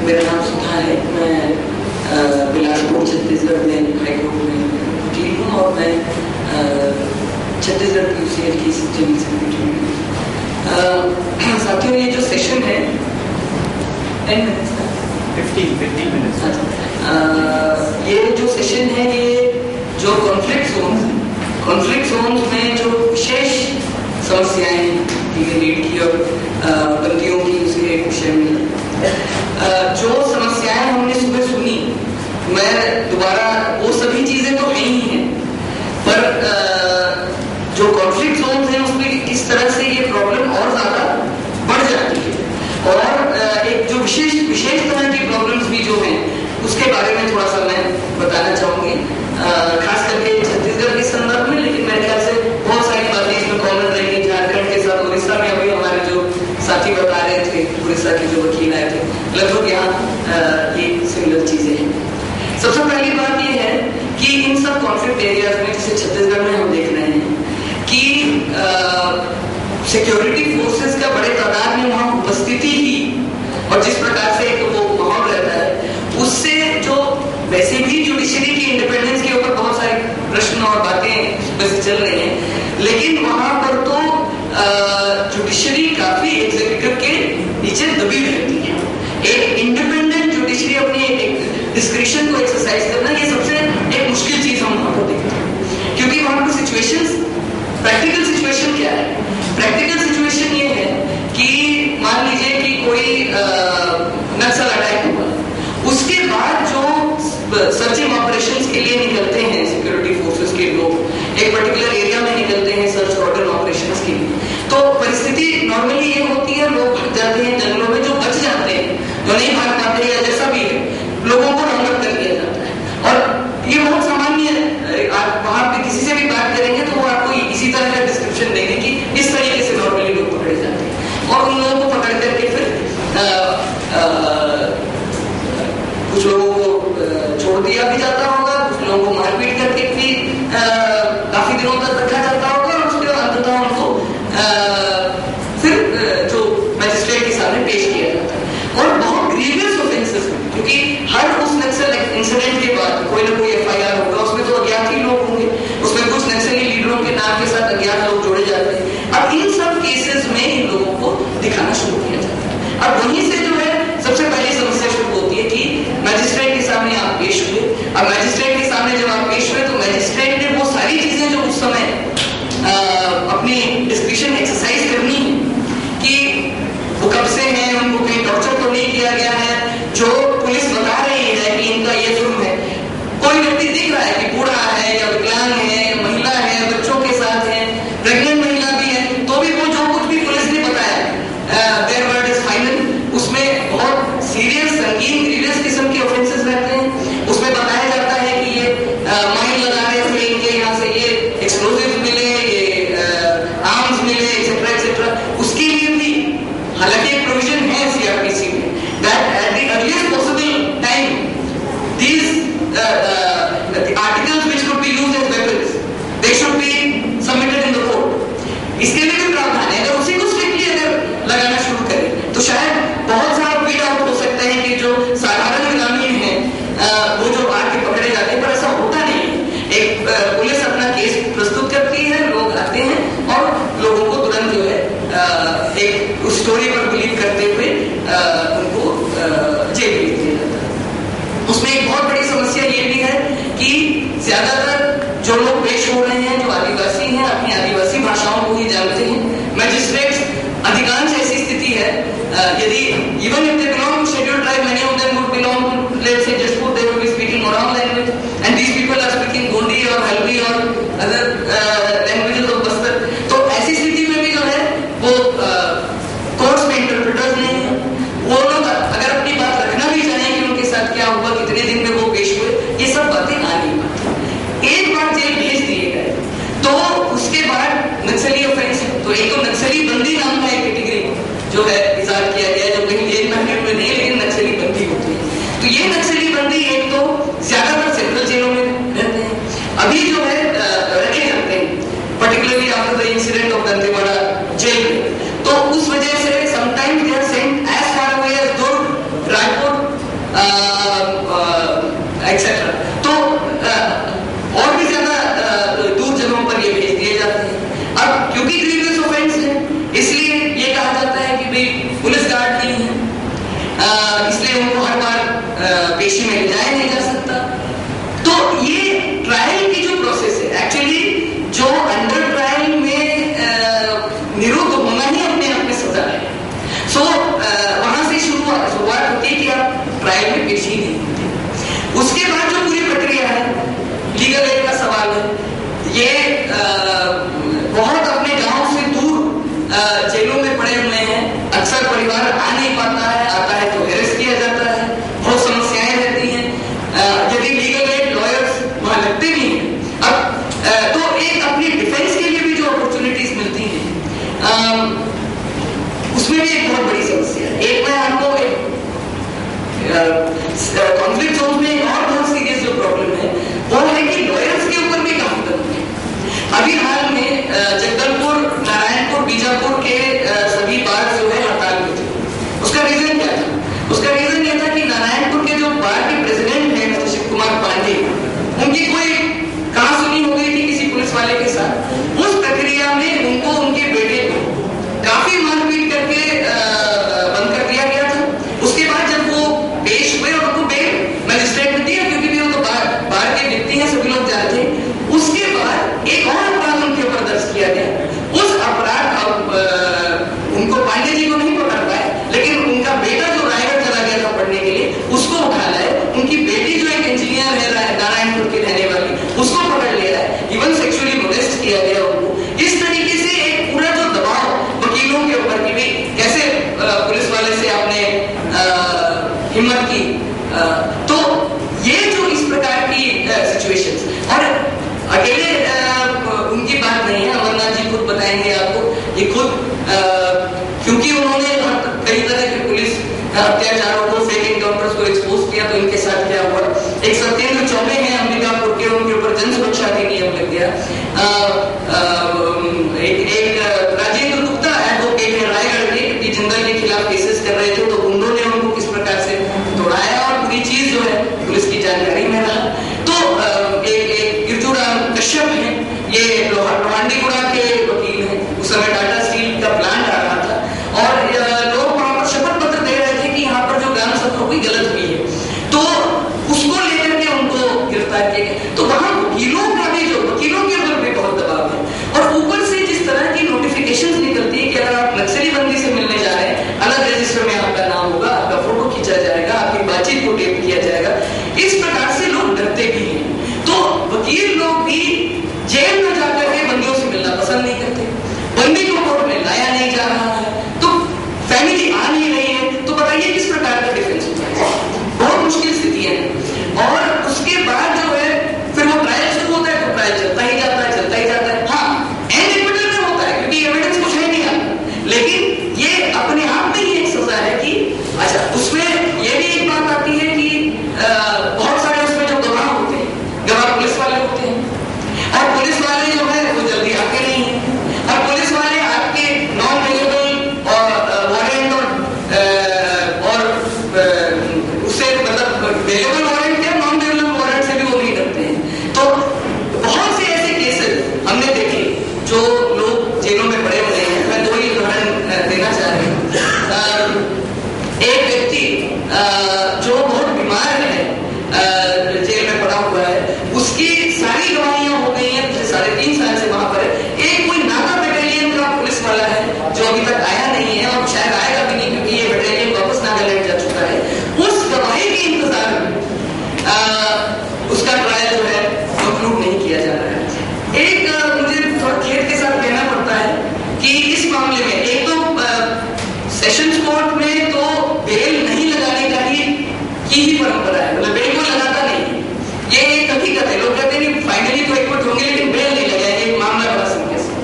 मेरा नाम सुधा है। मैं बिलासपुर छत्तीसगढ़ में हाईकोर्ट में वकील हूँ और मैं छत्तीसगढ़ PUCL की जनरल सेक्रेटरी हूँ। साथियों, ये जो सेशन है 10 मिनट्स का 15 मिनट्स, ये जो सेशन है, ये जो कॉन्फ्लिक्ट जोन्स में जो विशेष समस्याएं लीड की और बंदियों की उसके विषय में जो समस्याएं हमने सुबह सुनी, मैं दोबारा वो सभी चीजें तो नहीं हैं, पर जो कॉन्फ्लिक्ट जोन्स हैं उसमें किस तरह से ये प्रॉब्लम और ज्यादा बढ़ जाती है और एक जो विशेष तरह की प्रॉब्लम्स भी जो हैं उसके बारे में थोड़ा सा मैं बताना चाहूंगी, खास करके छत्तीसगढ़ के संदर्भ में। लेकिन मेरे ख्याल से बहुत सारी बातें इसमें कॉमन रहेंगी। झारखंड के साथ उड़ीसा में अभी हमारे जो साथी बता रहे थे, उड़ीसा के जो वकील आए थे, लगभग यहाँ ये सिमिलर चीजें हैं। सबसे पहली बात ये है कि इन सब कॉन्फ्लिक्ट एरियाज में, जैसे छत्तीसगढ़ में हम देख रहे हैं कि सिक्योरिटी फोर्सेस का बड़े तादाद में वहां उपस्थिति ही और जिस प्रकार से एक वो माहौल रहता है, उससे जो वैसे भी जुडिशरी की इंडिपेंडेंस के ऊपर बहुत सारे प्रश्न और बातें वैसे चल रही हैं, लेकिन वहां पर तो जुडिशरी काफी एग्जीक्यूटिव के नीचे दबी रहती है। एक इंडिपेंडेंट जुडिशरी अपनी एक डिस्क्रिप्शन को एक्सरसाइज करना, ये सबसे एक मुश्किल चीज हम वहां पर देखते हैं, क्योंकि वहां पर सिचुएशंस, प्रैक्टिकल सिचुएशन क्या है? प्रैक्टिकल सिचुएशन ये है कि मान लीजिए कि कोई नक्सल अटैक हुआ, उसके बाद जो सर्चिंग ऑपरेशंस के लिए निकलते हैं सिक्योरिटी फोर्सेस के लोग, एक पर्टिकुलर एरिया में निकलते हैं सर्च ऑर्डर ऑपरेशंस के लिए, तो परिस्थिति नॉर्मली ये होती है, लोग भाग जाते हैं जंगलों में, जो बच जाते हैं, जो नहीं भाग पाते या जैसा भी है, लोगों को राउंड अप कर दिया जाता है। और ये बहुत सामान्य है, आप वहां पे किसी से भी बात करेंगे तो वो आपको इसी तरह का डिस्क्रिप्शन देंगे कि इस तरीके से नॉर्मली लोग पकड़े जाते हैं और उन लोगों को पकड़ करके फिर कुछ लोगों को छोड़ दिया भी जाता होगा, कुछ लोगों को मारपीट करके भी काफी दिनों तक रखा जाता होगा और उसके बाद अंततः उनको फिर जो मैजिस्ट्रेट के सामने पेश किया जाता है। और बहुत ग्रीवियस ऑफेंसेस, क्योंकि हर उस नक्सल इंसिडेंट के बाद कोई ना कोई FIR होगा, उसमें तो अज्ञात ही लोग होंगे, उसमें कुछ नक्सली लीडरों के नाम के साथ अज्ञात लोग जोड़े जाते हैं। अब इन सब केसेस में इन लोगों को दिखाना शुरू किया जाता है। अब वहीं से जो है सबसे पहली समस्या शुरू होती है कि मैजिस्ट्रेट के सामने आप पेश हुए। अब मैजिस्ट्रेट के सामने जब आप पेश हुए तो मैजिस्ट्रेट ने वो सारी चीजें जो उस समय अपनी डिस्क्रिप्शन एक्सरसाइज करनी है कि वो कब से हैं, उनको कहीं टॉर्चर तो नहीं किया गया है, जो पुलिस बता रही है कि इनका ये जुर्म है, कोई व्यक्ति दिख रहा है कि बूढ़ा है या विकलांग है या महिला है, बच्चों के साथ है, प्रेग्नेंट महिला भी है, तो भी वो जो कुछ भी पुलिस ने बताया देयर वर्ड इज फाइनल, उसमें बहुत सीरियस संगीन ग्रीवियस किस्म के ऑफेंसेस रहते हैं। उसमें बताया जाता है कि ये माइन लगा रहे थे, इनके यहाँ से ये एक्सप्लोजिव मिले, ये आर्म्स मिले, एक्सेट्रा एक्सेट्रा। उसके लिए भी हालांकि एक प्रोविजन है CRPC में that at the earliest possible time these the articles which could be used as weapons they should be submitted in the court। इसके लिए भी प्रावधान है। अगर उसी को स्ट्रिक्टली अगर लगाना शुरू करें तो शायद बहुत सारा वीड आउट हो सकता है कि जो साधारण ग्रामीण हैं वो जो आके पकड़े जाते हैं, पर ऐसा होता नहीं है। एक पुलिस अपना केस प्रस्तुत करती है, लोग आते हैं और लोगों को तुरंत जो है एक उस स्टोरी पर बिलीव करते हुए उनको जेल भेज दिया जाता है। उसमें एक बहुत बड़ी समस्या ये भी है कि ज्यादातर जो लोग पेश हो रहे हैं, जो आदिवासी हैं, अपनी आदिवासी भाषाओं को ही जानते हैं। मैजिस्ट्रेट्स, अधिकांश ऐसी स्थिति है, यदि even if they belong to scheduled tribe, many of them would belong to let's say Jashpur, they will be speaking Oraon language and these people are speaking Gondi और हल्बी और अदर लैंग्वेजेस ऑफ बस्तर। तो ऐसी स्थिति में भी जो है वो कोर्ट्स में इंटरप्रेटर्स नहीं है। वो लोग अगर अपनी बात रखना भी चाहें कि उनके साथ क्या हुआ, कितने दिन में वो पेश हुए, ये सब बातें आ नहीं पाती। एक बार जेल भेज दिए गए तो उसके बाद नक्सली ऑफेंस, तो एक तो नक्सली बंदी नाम का एक कैटेगरी जो है इजाद किया गया, जो कहीं जेल में हुए नहीं, लेकिन नक्सली बंदी होती है। तो ये नक्सली बंदी एक तो ज्यादातर सेंट्रल जेलों में रहते हैं, अभी जो है रखे जाते हैं, particularly after the incident of Dantewada jail. तो उस वजह से sometimes they are sent as far away as Durg, Raipur इसलिए उनको हर बार पेशी में ले जाया नहीं जा सकता। तो ये ट्रायल की जो प्रोसेस है, एक्चुअली जो अंडर ट्रायल में निरुद्ध होना ही अपने आप में सजा है। सो वहां से शुरुआत होती है कि आप ट्रायल में पेशी नहीं होती। उसके बाद जो पूरी प्रक्रिया है, लीगल एड का सवाल है, ये बहुत अपने गांव से दूर जेलों में पड़े हुए हैं। अक्सर परिवार आ नहीं पाता है, आता है तो हेरेस किया जाता है, बहुत समस्याएं रहती हैं। यदि लीगल एड लॉयर्स वहां लगते भी हैं, अब तो एक अपनी डिफेंस के लिए भी जो अपॉर्चुनिटीज मिलती हैं, उसमें भी एक बहुत बड़ी समस्या है। एक मैं आपको कॉन्फ्लिक्ट जोन में एक और बहुत सीरियस जो प्रॉब्लम है वो है कि लॉयर्स के ऊपर भी काफी दबाव है। अभी हाल में जगदलपुर, नारायणपुर, बीजापुर के सभी बार जो है हड़ताल पे थे। उसका रीजन क्या था? उसका रीजन ये था कि नारायणपुर के जो बार के प्रेसिडेंट हैं मिस्टर शिव कुमार पांडे, उनकी कोई कहासुनी हो गई थी किसी पुलिस वाले के साथ। उस प्रक्रिया में उनको उनके बेटे को काफी मारपीट करके बंद कर दिया गया था। उसके बाद जब वो पेश हुए और उनको बेल मजिस्ट्रेट ने दिया, क्योंकि वो तो बार के व्यक्ति हैं, सभी लोग जानते हैं। उसके बाद एक और अपराध उनके ऊपर दर्ज किया गया। उस अपराध उनको पांडे जी को नहीं पकड़ पाए, लेकिन उनका बेटा जो रायगढ़ चला गया था पढ़ने के लिए, उसको उठा लाए। उनकी बेटी जो एक इंजीनियर है नारायणपुर की रहने वाली, उसको पकड़ लिया है। इवन सेक्सुअली मोलेस्ट किया गया उनको। इस तरीके से एक पूरा जो दबाव वकीलों के ऊपर की भी, कैसे पुलिस वाले से आपने हिम्मत की, तो ये जो इस प्रकार की सिचुएशंस, और अकेले उनकी बात नहीं है, अमरनाथ जी खुद बताएंगे आपको। ये खुद क्योंकि उन्होंने कई तरह के पुलिस अत्याचारों को, फेक एनकाउंटर्स को एक्सपोज किया, तो इनके साथ क्या हुआ। एक सत्येंद्र चौबे हैं अंबिकापुर के, उनके ऊपर जन सुरक्षा अधिनियम लग गया। एक राजेंद्र गुप्ता एडवोकेट है रायगढ़ के, जिंदल के खिलाफ केसेस कर रहे थे, तो उन्होंने उनको किस प्रकार से दौड़ाया, और पूरी चीज जो है पुलिस की जानकारी में रहा। तो एक गिरजूराम कश्यप है, ये लोहांडीगुड़ा के वकील हैं। उस समय टाटा स्टील का प्लांट आ रहा था, और लोग वहां पर शपथ पत्र दे रहे थे कि यहाँ पर जो ग्राम सभा हुई गलत हुई है, तो उसको लेकर के उनको गिरफ्तार किया गया। तो वहां वकीलों का भी, जो वकीलों के ऊपर भी बहुत दबाव है। और ऊपर से जिस तरह की नोटिफिकेशंस निकलती है कि अगर आप नक्सली बंदी से मिलने जा रहे हैं, अलग रजिस्टर में आपका नाम होगा, आपका फोटो खींचा जाएगा, आपकी बातचीत को टेप किया जाएगा। इस प्रकार से लोग डरते भी हैं। तो वकील लोग भी जेल में जाकर के बंदियों से मिलना पसंद नहीं करते। बंदी को कोर्ट में लाया नहीं जा रहा है, तो फैमिली आ नहीं रही है, तो बताइए किस प्रकार का डिफेंस होता है। बहुत मुश्किल स्थितियां हैं। और उसके बाद जो है फिर वो ट्रायल शुरू होता है, तो ट्रायल चलता ही जाता है, चलता ही जाता है। हाँ, एंड एविडेंस में होता है, क्योंकि एविडेंस कुछ है नहीं आता, लेकिन ये अपने आप में ही एक सजा है कि अच्छा। उसमें ये भी एक बात आती है कि बहुत सारे उसमें जो गवाह होते हैं, गवाह पुलिस वाले होते हैं, और पुलिस वाले जो है वो जल्दी आते नहीं है, और पुलिस वाले आपके नॉन अवेलेबल और वारंट और उससे मतलब अवेलेबल वारंट क्या, नॉन अवेलेबल वारंट से भी वो नहीं करते हैं। तो बहुत से ऐसे केसेस हमने देखे जो लोग जेलों में पड़े हुए हैं। मैं दो ही उदाहरण देना चाह रही हूँ। एक व्यक्ति जो बहुत बीमार है, जेल में पड़ा हुआ है, उसकी सारी गवाहियां हो गई हैं, 3.5 साल से वहां पर है। एक कोई नागा बटालियन का पुलिस वाला है जो अभी तक आया नहीं है, और शायद आएगा भी नहीं, क्योंकि ये बटालियन वापस नागालैंड जा चुका है। उस गवाही के इंतजार में उसका ट्रायल जो है कंक्लूड नहीं किया जा रहा है। एक मुझे थोड़ा खेद के साथ कहना पड़ता है कि इस मामले में एक तो सेशंस कोर्ट में तो बेल नहीं लगाने का ही परंपरा है, मतलब बेल को लगाता नहीं। ये एक हकीकत है। लोग कहते हैं फाइनली तो एक्विट होंगे, लेकिन बेल नहीं लगाएंगे, मामला बड़ा सीरियस है।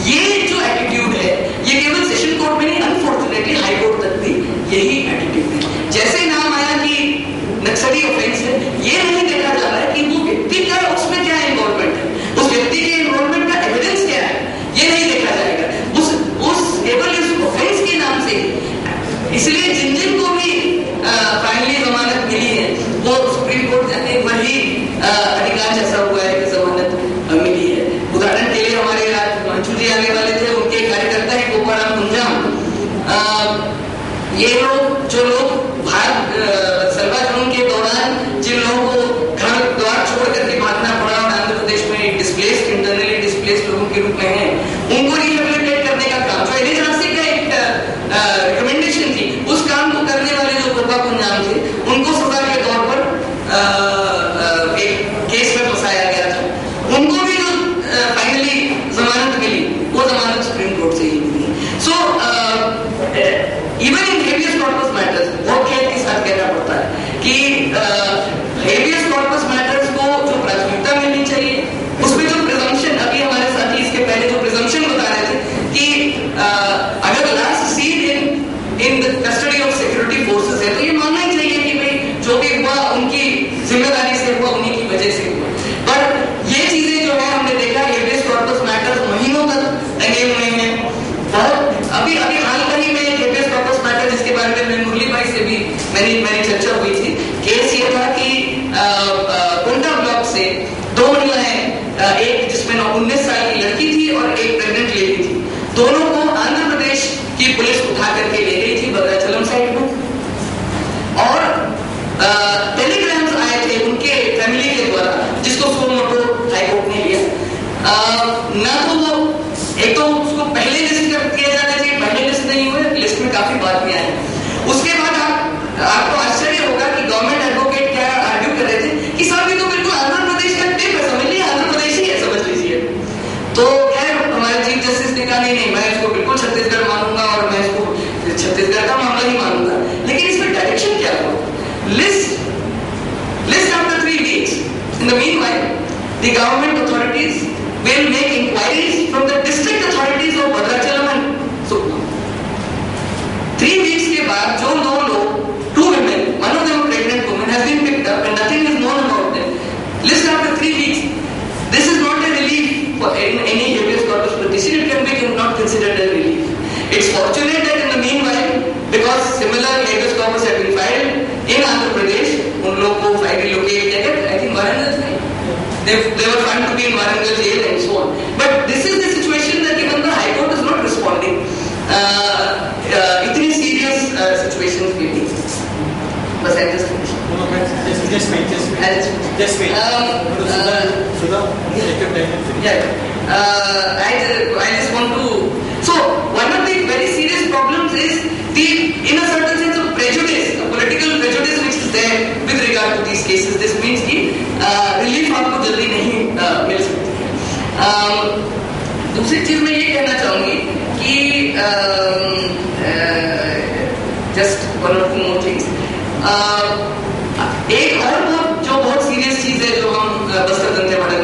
ये जो एटीट्यूड है, ये केवल सेशन कोर्ट में नहीं, अनफॉर्चुनेटली हाई कोर्ट तक भी यही एटीट्यूड है। जैसे नाम आया कि नक्सली ऑफेंस है, ये नहीं देखा जा रहा है कि वो व्यक्ति का उसमें क्या इन्वॉल्वमेंट है, उस व्यक्ति के इन्वॉल्वमेंट का एविडेंस क्या है, ये नहीं देखा जाएगा। उस केवल इस ऑफेंस के नाम से, इसलिए जिन को भी फाइनली जमानत मिली है, वो सुप्रीम कोर्ट जाने पर ही अधिकार जैसा हुआ है कि जमानत मिली है। उदाहरण के लिए हमारे मंचू जी आने वाले थे, उनके कार्यकर्ता है गोपाराम कुंजाम। ये लोग जो लोग जो भी हुआ उनकी जिम्मेदारी से हुआ, उन्हीं की वजह से हुआ। पर ये चीजें जो है हमने देखा हेबियस कॉर्पस मैटर्स महीनों तक टंगे हुए हैं। बहुत अभी हाल ही में हेबियस कॉर्पस मैटर जिसके बारे में मुरली भाई से भी मेरी चर्चा हुई थी। केस ये था कि कोंटा ब्लॉक से 2 महिलाएं, एक जिसमें 19 साल की लड़की थी और एक प्रेग्नेंट लेडी थी, दोनों को आंध्र प्रदेश की पुलिस उठा करके ले गई थी भद्राचलम साइड में। और टेलीग्राम्स आए थे उनके फैमिली के द्वारा, जिसको सो मोटो हाईकोर्ट ने लिया। ना तो वो एक तो उसको पहले लिस्ट किया जाना चाहिए, पहले लिस्ट नहीं हुए, लिस्ट में काफी बाद में आए। उसके बाद आपको आश्चर्य होगा कि गवर्नमेंट एडवोकेट क्या आर्ग्यू कर रहे थे कि साहब ये तो बिल्कुल आंध्र प्रदेश का टिप है, समझ लीजिए आंध्र प्रदेश ही है, समझ लीजिए। तो खैर हमारे चीफ जस्टिस ने कहा नहीं मैं इसको बिल्कुल छत्तीसगढ़ मानूंगा और मैं इसको छत्तीसगढ़ का मामला ही मानूंगा। लेकिन इसमें डायरेक्शन क्या हुआ? List after 3 weeks. In the meanwhile, the government authorities will make inquiries from the district authorities of Bhadrachalam and Sukhna. 3 weeks के बाद जो 2 लोग, 2 women, one of them a pregnant woman has been picked up and nothing is known about them. List after 3 weeks. This is not a relief for any habeas corpus petition. It can be not considered a relief. It's fortunate that in the meanwhile, because similar habeas corpus have been filed in Andhra Pradesh, उन लोगों को file relocate किया गया, I think Warangal में, they were found to be in Warangal jail and so on. But this is the situation that even the High Court is not responding. इतनी serious situations के लिए, बस I just finish. Just wait. I just want to. So one of the very serious problems is in a certain sense of prejudice, a political prejudice which is there with regard to these cases. This means कि relief आपको जल्दी नहीं मिल सकती है। दूसरी चीज मैं ये कहना चाहूंगी कि just one or two more things.